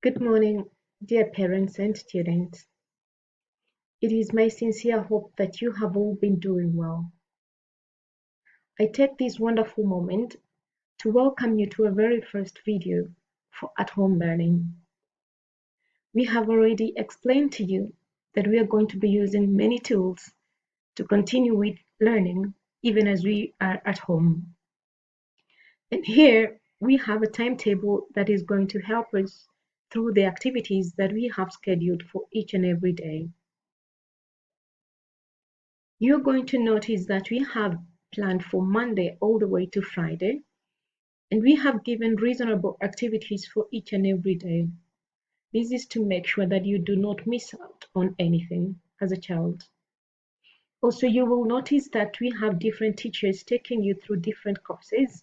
Good morning, dear parents and students. It is my sincere hope that you have all been doing well. I take this wonderful moment to welcome you to our very first video for At Home Learning. We have already explained to you that we are going to be using many tools to continue with learning even as we are at home. And here we have a timetable that is going to help us through the activities that we have scheduled for each and every day. You're going to notice that we have planned for Monday all the way to Friday, and we have given reasonable activities for each and every day. This is to make sure that you do not miss out on anything as a child. Also, you will notice that we have different teachers taking you through different courses.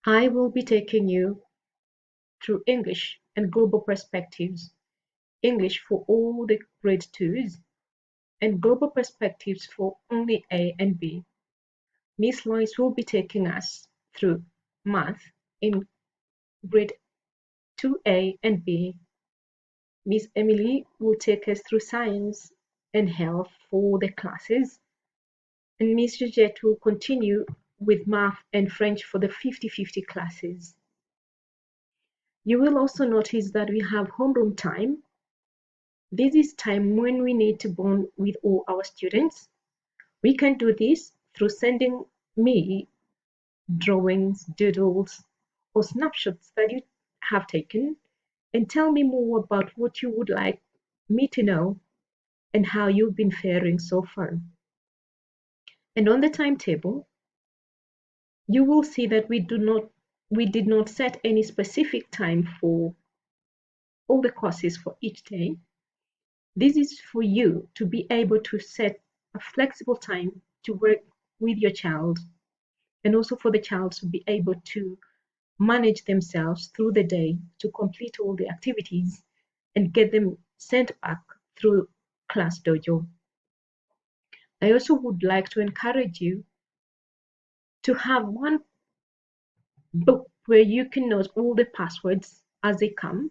I will be taking you through English and Global Perspectives, English for all the grade 2s, and Global Perspectives for only A and B. Miss Lois will be taking us through math in grade 2A and B. Miss Emily will take us through science and health for the classes. And Miss Georgette will continue with math and French for the 50-50 classes. You will also notice that we have homeroom time. This is time when we need to bond with all our students. We can do this through sending me drawings, doodles, or snapshots that you have taken, and tell me more about what you would like me to know and how you've been faring so far. And on the timetable, you will see that we did not set any specific time for all the courses for each day. This is for you to be able to set a flexible time to work with your child, and also for the child to be able to manage themselves through the day to complete all the activities and get them sent back through Class Dojo. I also would like to encourage you to have one book where you can note all the passwords as they come,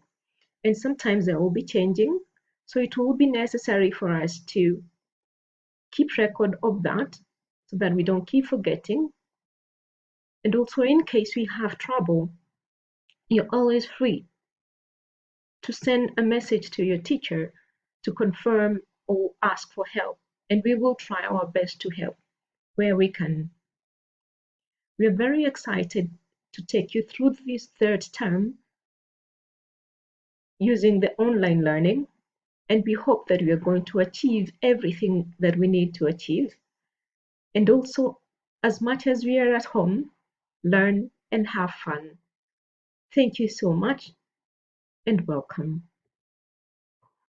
and sometimes they will be changing, so it will be necessary for us to keep record of that so that we don't keep forgetting. And also, in case we have trouble, you're always free to send a message to your teacher to confirm or ask for help, and we will try our best to help where we can. We are very excited to take you through this third term using the online learning, and we hope that we are going to achieve everything that we need to achieve. And also, as much as we are at home, learn and have fun. Thank you so much and welcome.